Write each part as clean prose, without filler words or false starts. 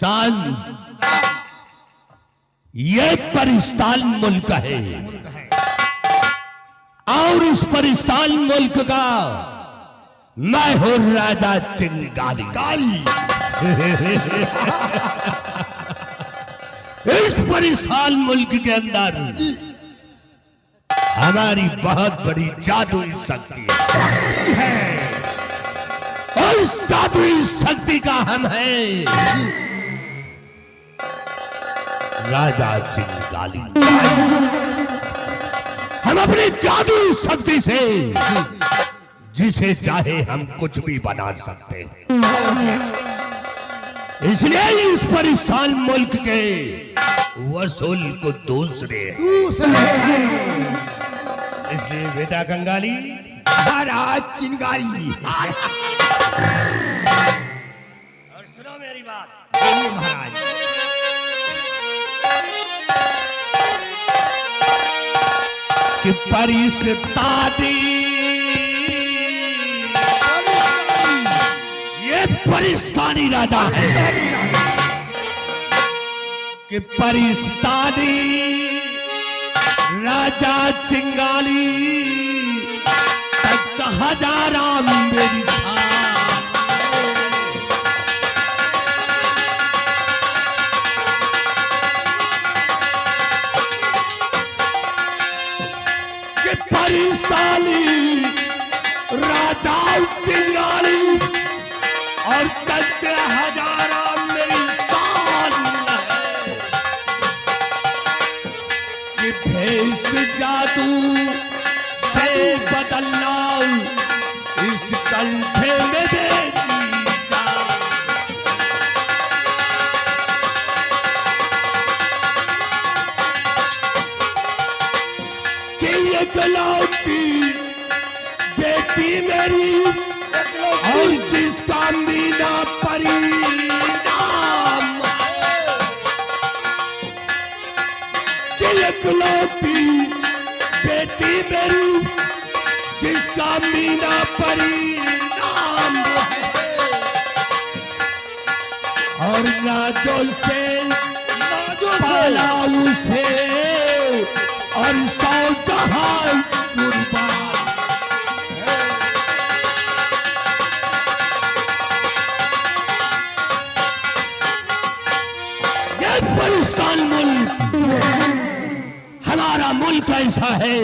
इंसान ये परिस्तान मुल्क है और इस परिस्तान मुल्क का मैं हूं राजा चिंगारी। इस परिस्तान मुल्क के अंदर हमारी बहुत बड़ी जादुई शक्ति है और इस जादुई शक्ति का हम है राजा चिंगारी। हम अपनी जादुई शक्ति से जिसे चाहे हम कुछ भी बना सकते हैं। इसलिए इस परिस्तान मुल्क के वसूल को दूसरे इसलिए बेटा कंगाली महाराज चिंगारी। और सुनो मेरी बात। बोलिए महाराज। कि परिस्तानी ये परिस्तानी राजा है कि परिस्तानी राजा चिंगाली तख्त हजारा मेरी कि परिस्तानी राजा चिंगाली और तख्त हजारा मेरी शान है कि भेष जादू से बदलना इस कंठे में मेरी जान। कि एकलौती बेटी मेरी और जिसका मीना परिणाम कि एकलौती बेटी मेरी जिसका मीना परिणाम और नाजो से पाला उसे और सौ जहां कुर्बान। ये परिस्तान मुल्क हमारा मुल्क ऐसा है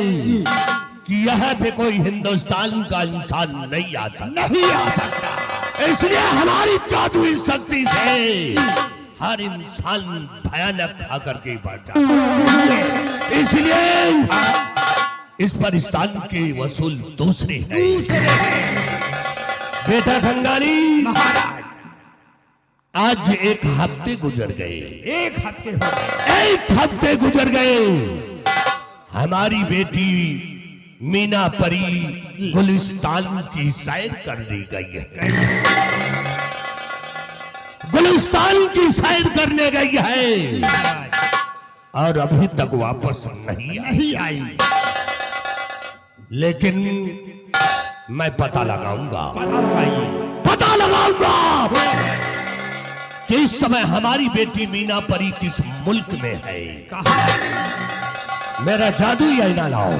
कि यहाँ पे कोई हिंदुस्तान का इंसान नहीं आ सकता। इसलिए हमारी जादुई शक्ति से हर इंसान भयानक खा करके बढ़ जाता है। इसलिए इस परिस्तान के वसूल दूसरे हैं। बेटा कंगाली महाराज आज एक हफ्ते गुजर गए। एक हफ्ते हो गए। एक हफ्ते गुजर गए हमारी बेटी मीना परी गुलिस्तान की सैर कर दी गई है। गुलिस्तान की सैर करने गई है और अभी तक वापस नहीं आई। लेकिन मैं पता लगाऊंगा कि इस समय हमारी बेटी मीना परी किस मुल्क में है। कहाँ? मेरा जादुई आईना लाओ।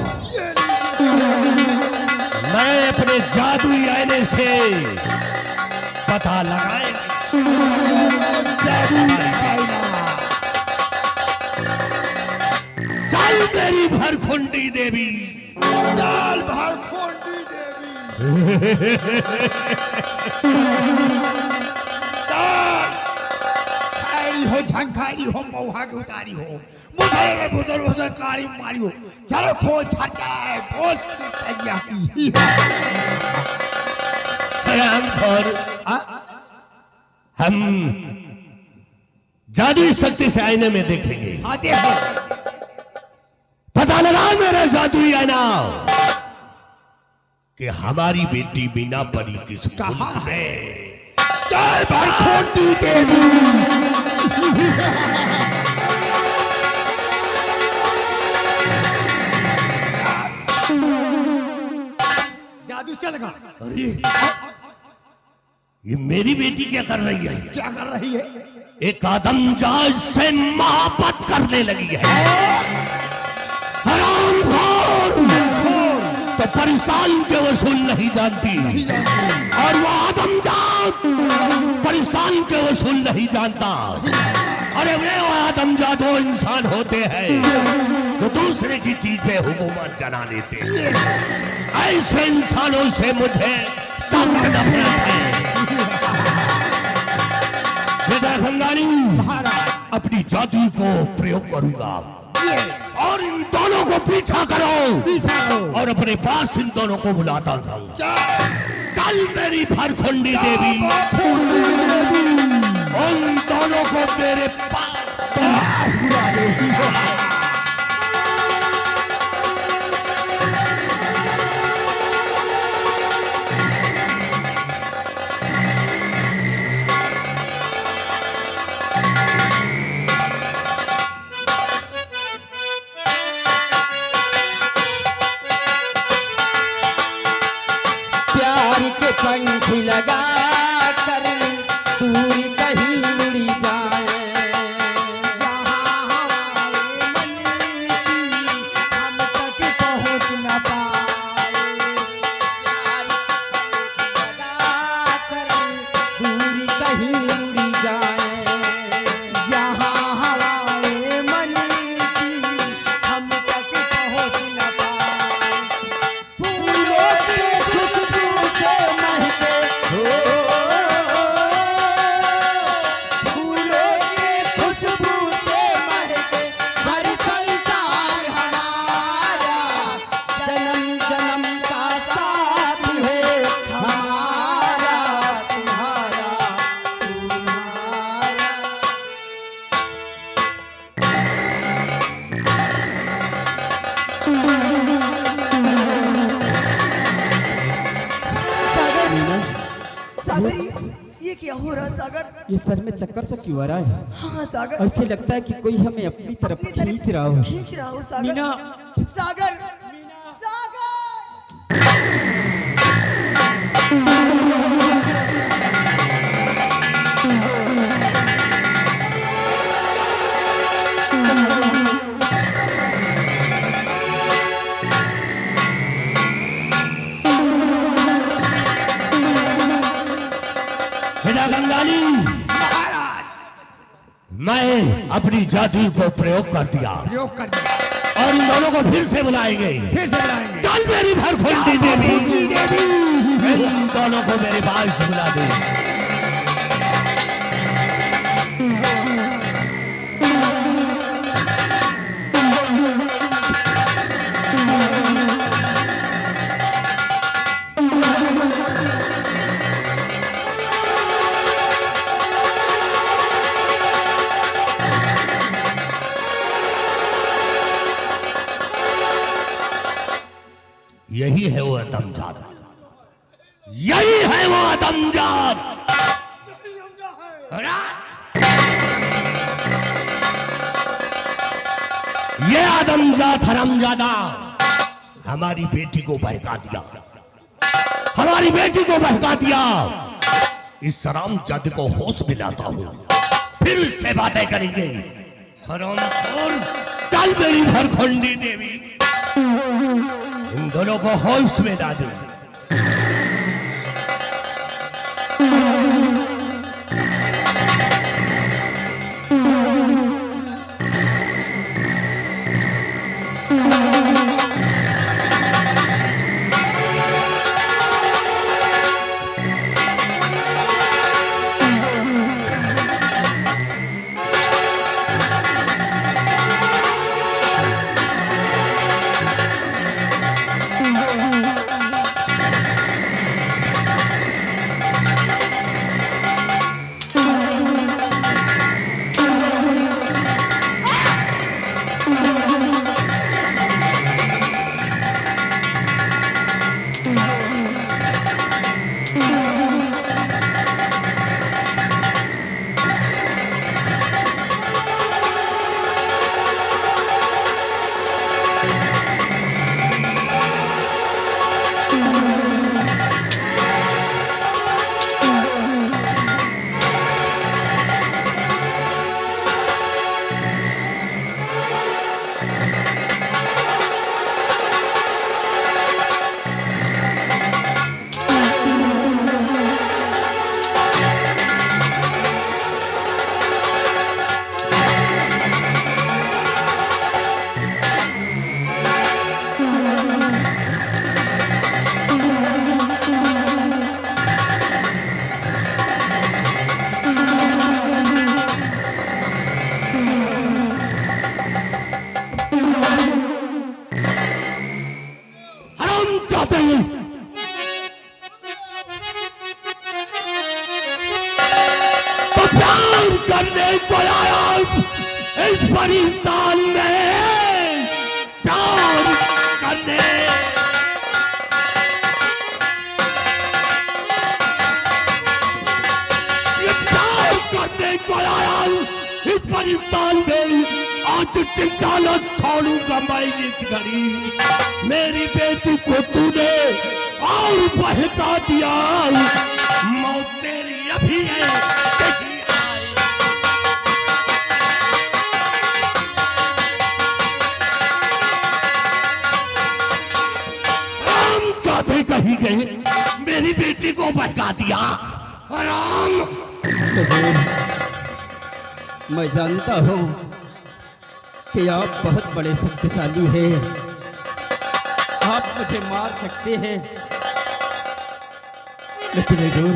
मैं अपने जादुई आईने से पता लगाएंगे। जादुई आईना। चल मेरी भरखुंडी देवी, चल भरखुंडी देवी। चल खैरी हो झंखारी हो मऊहा की उतारी हो मुझे बुजुर्ग कारी मारी हो। चलो खो छाटे बोल सिटजिया की हम जादुई शक्ति से आईने में देखेंगे। हाँ देखो। पता लगा मेरा जादुई आईना कि हमारी बेटी मीना परी किस कहाँ मुल्क है? जय भरखुंडी देवी। जादू चल गया। अरे ये मेरी बेटी क्या कर रही है? क्या कर रही है? एक आदमजात से मोहब्बत करने लगी है। हरामखोर! तो परिस्तान के वसूल नहीं जानती, और वो आदमजात परिस्तान के वसूल नहीं जानता। अरे वे आदमजात वो इंसान होते हैं जो दूसरे की चीज पे हुकूमत चला लेते हैं। ऐसे इंसानों से मुझे सख्त नफरत है। बेटा खंगानी, अपनी जादू को प्रयोग करूंगा और इन दोनों को पीछा करो और अपने पास इन दोनों को बुलाता हूं। चल मेरी फरखुंडी देवी, उन दोनों को मेरे पास बुला दे। पंख लगा कर दूर कहीं उड़ी जाए, जहाँ हवाएं मन की हम तक पहुँच न पाए। लगा कर दूर कहीं उड़ी जाए, जहाँ हवाएं मन की हम तक पहुँच न पाए। फूलों की खुशबू से महके फूलों की खुशबू से महके हर संसार हमारा, जन्म जन्म का साथ है हमारा तुम्हारा तुम्हारा। सागर, सागर, ये क्या हो रहा सागर? ये सर में चक्कर सा क्यों आ रहा है? हाँ सागर, ऐसे लगता है कि कोई हमें अपनी तरफ अपनी तरफ खींच रहा हो। खींच रहा हो सागर। मीना, सागर, सागर। बेटा गंगाली, मैं अपनी जादू को प्रयोग कर दिया प्रयोग कर दिया, और इन दोनों को फिर से बुलाएंगे। फिर से बुलाएंगे। चल मेरी फरखुंडी देवी, इन दोनों को मेरे पास बुला दे। यही है वो आदमजात, यही है वो आदमजात। ये आदमजात हरामजादा हमारी बेटी को बहका दिया, हमारी बेटी को बहका दिया। इस हरामजादे को होश में लाता हूं, फिर उससे बातें करेंगे। हरामखोर, चल मेरी फरखुंडी देवी, इन दोनों को होश में ला दे। प्यार करने को आया इस परिस्तान में, प्यार करने। ये प्यार करने को आया इस परिस्तान में, आज चिंता न छोड़ूंगा मैं इस घड़ी। मेरी बेटी को तूने और बहका दिया, मौत तेरी अभी है, कहीं आए। राम चाहते कहीं गए, मेरी बेटी को बहका दिया। राम, हुजूर, मैं जानता हूँ कि आप बहुत बड़े शक्तिशाली हैं, आप मुझे मार सकते हैं, लेकिन हुजूर,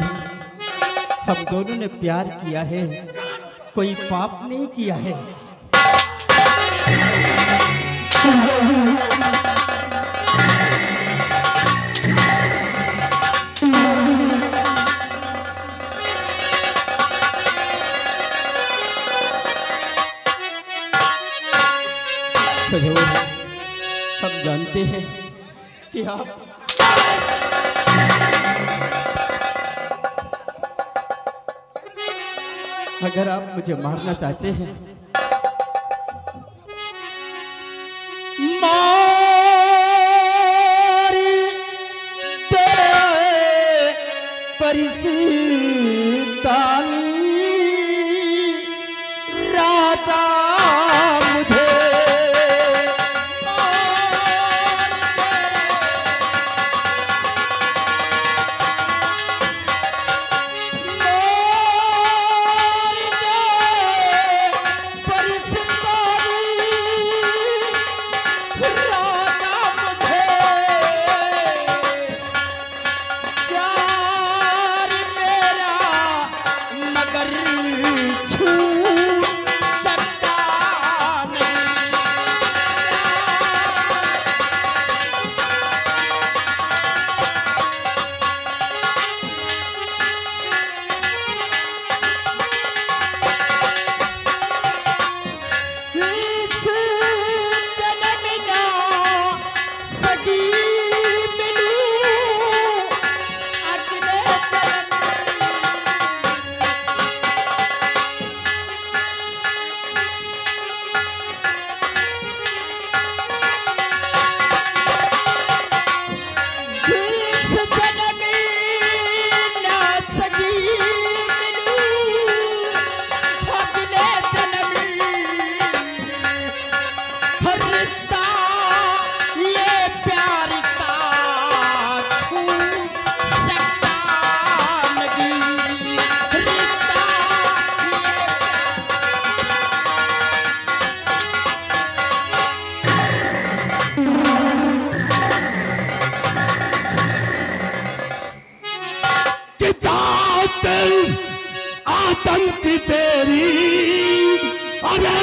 हम दोनों ने प्यार किया है, कोई पाप नहीं किया है। हुजूर, हम जानते हैं कि आप अगर आप मुझे मारना चाहते हैं, मार दे परिस्तानी राजा मुझे, आतंक तेरी अरे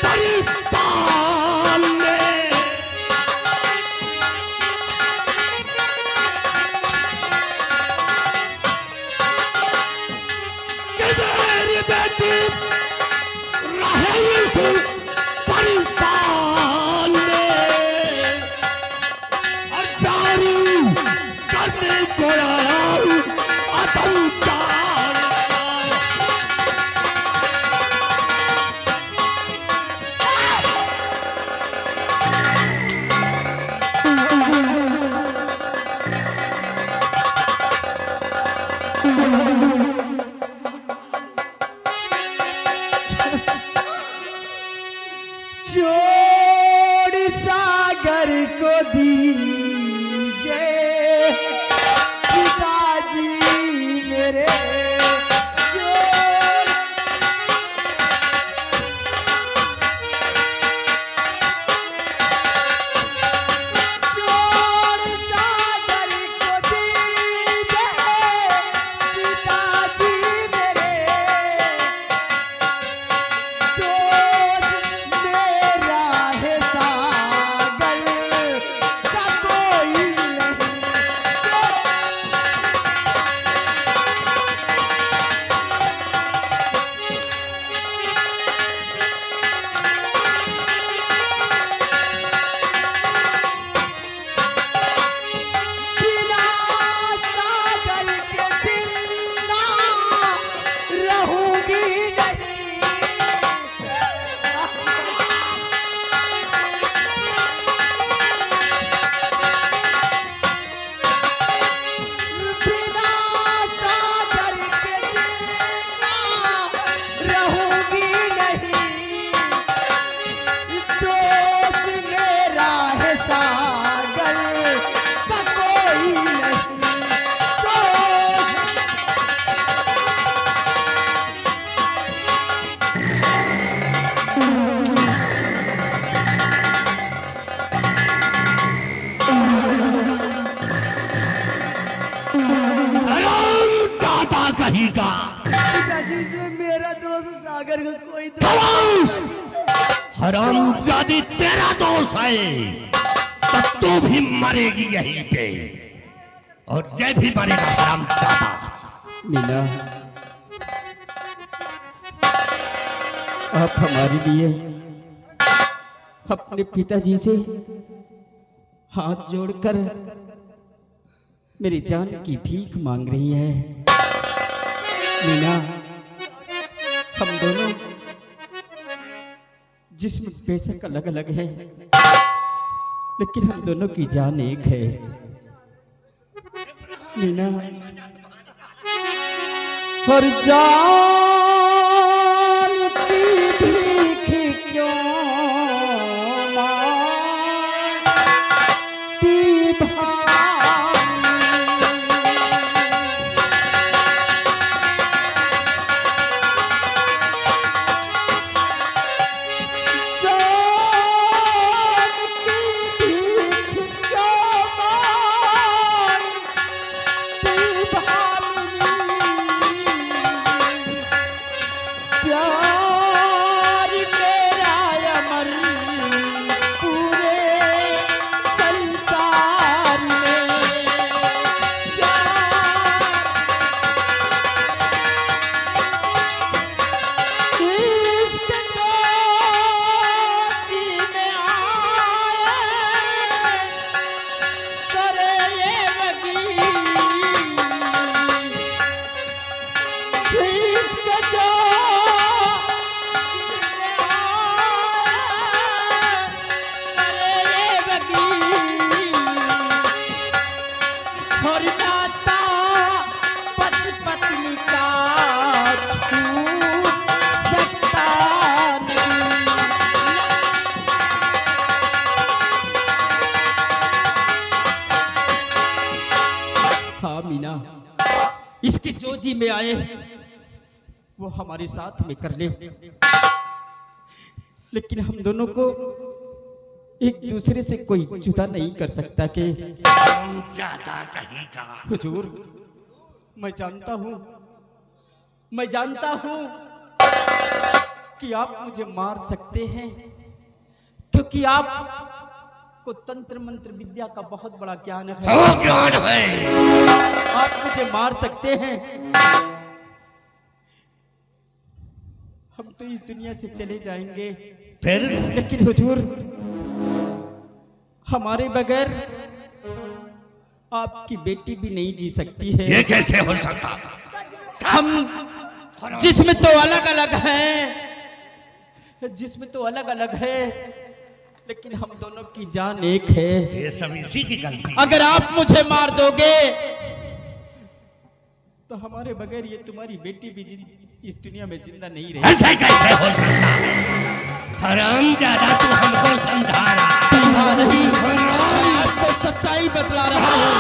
परिस्तान में कि मेरी बेटी रहे इस परिस्तान में और प्यार करने को आया आतंकवाद। छोड़ सागर को दीजे कहीं का। पिताजी इसमें मेरा दोस्त सागर का कोई दोस्त खमोश! हरामजादी तेरा दोस्त है तो तू भी मरेगी यहीं पे और ये भी मरेगा हरामजादा। मीना, आप हमारे लिए अपने पिताजी से हाथ जोड़कर मेरी जान की भीख मांग रही है। मीना, हम दोनों जिस्म बेशक अलग अलग है, लेकिन हम दोनों की जान एक है। मीना, हर जान की भीख क्यों मांगती इसके जो जी में आए वो हमारे साथ में कर ले, लेकिन हम दोनों को एक दूसरे से कोई जुदा नहीं कर सकता के। ज्यादा कहेगा। हुजूर, मैं जानता हूँ कि आप मुझे मार सकते हैं, क्योंकि आप को तंत्र मंत्र विद्या का बहुत बड़ा ज्ञान है। ज्ञान है। आप मुझे मार सकते हैं। हम तो इस दुनिया से चले जाएंगे, फिर लेकिन हुजूर, हमारे बगैर आपकी बेटी भी नहीं जी सकती है। ये कैसे हो सकता? हम जिसमें तो अलग अलग है, लेकिन हम दोनों की जान एक है। ये सब इसी की गलती। अगर आप मुझे मार दोगे तो हमारे बगैर ये तुम्हारी बेटी भी इस दुनिया में जिंदा नहीं रहेगी। ऐसा कैसे हो सकता? हरामजादा, तू हमको समझा नहीं, मैं आपको सच्चाई बतला रहा हूँ।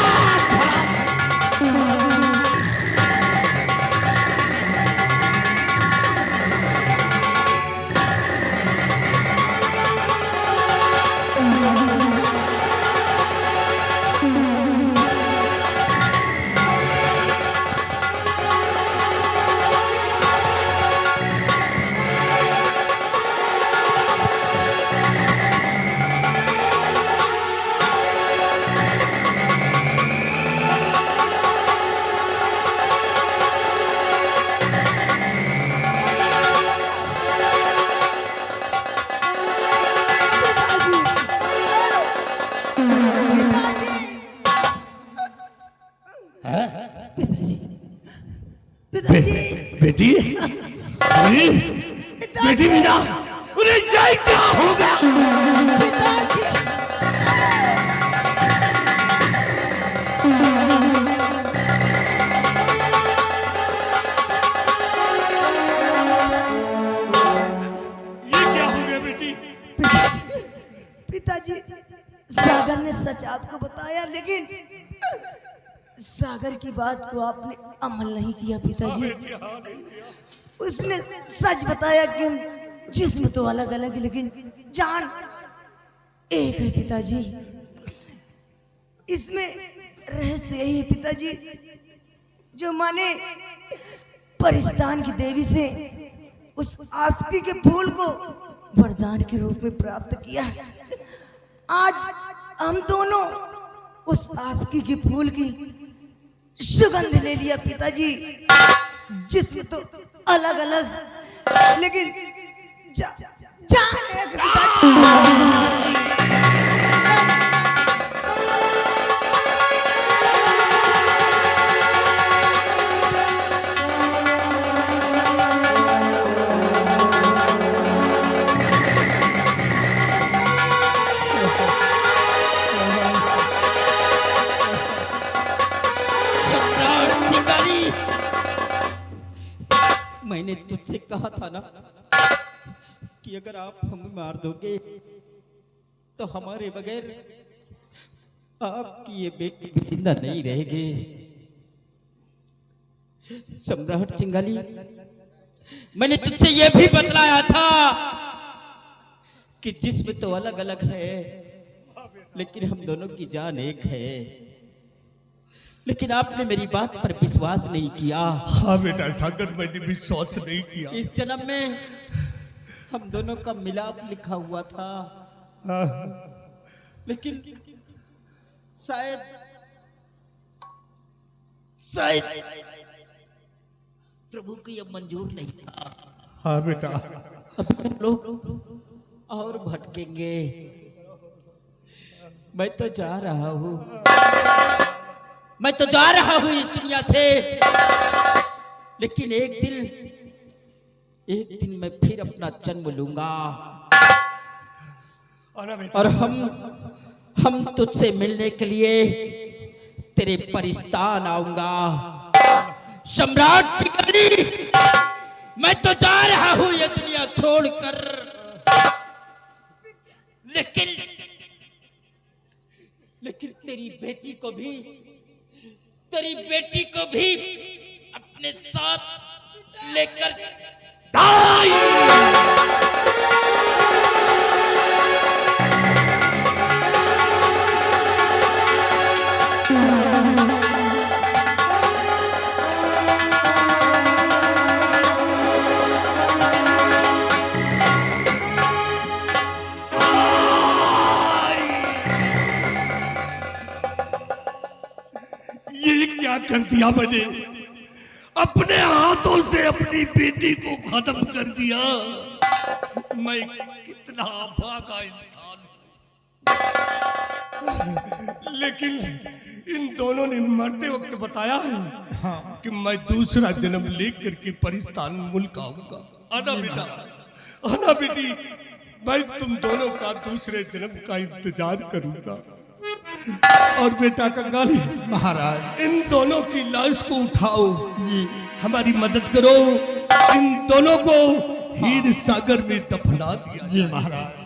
बेटी, बेटी मीना, अरे ये क्या होगा? पिताजी, ये क्या हो गया बेटी? पिताजी, सागर ने सच आपको बताया, लेकिन सागर की बात को आपने अमल नहीं किया पिताजी। उसने सच बताया कि हम जिस्म तो अलग अलग है, लेकिन जान एक है पिताजी। इसमें रहस्य यही है पिताजी, जो माने परिस्तान की देवी से उस आस्की के फूल को वरदान के रूप में प्राप्त किया। आज हम दोनों उस आस्की के फूल की सुगंध ले लिया पिताजी। जिस्म तो अलग अलग लेकिन जान एक पिताजी। मैंने तुझसे कहा था ना कि अगर आप हमें मार दोगे तो हमारे बगैर आपकी ये बेटी भी जिंदा नहीं रहेगी। सम्राट चिंगाली, मैंने तुझसे ये भी बतलाया था कि जिस्म तो अलग अलग है लेकिन हम दोनों की जान एक है। लेकिन आपने मेरी बात पर विश्वास नहीं किया। हाँ बेटा सागर, मैंने विश्वास नहीं किया। इस जन्म में हम दोनों का मिलाप लिखा हुआ था, लेकिन शायद प्रभु को यह मंजूर नहीं था। हाँ बेटा, अब हम लोग और भटकेंगे। मैं तो जा रहा हूँ, मैं तो जा रहा हूँ इस दुनिया से, लेकिन एक दिन मैं फिर अपना जन्म लूंगा और हम तुझसे मिलने के लिए तेरे परिस्तान आऊंगा। सम्राट चिंगाली, मैं तो जा रहा हूँ ये दुनिया छोड़कर, लेकिन तेरी बेटी को भी अपने साथ लेकर ये क्या कर दिया मैंने? अपने हाथों से अपनी बेटी को खत्म कर दिया। मैं कितना भागा इंसान हूं। लेकिन इन दोनों ने मरते वक्त बताया है कि मैं दूसरा जन्म लेकर के परिस्तान मुल्क आऊंगा। आना बेटा, आना बेटी, मैं तुम दोनों का दूसरे जन्म का इंतजार करूंगा। और बेटा कंगाली महाराज, इन दोनों की लाश को उठाओ जी, हमारी मदद करो। इन दोनों को हीर सागर में दफना दिया जी महाराज।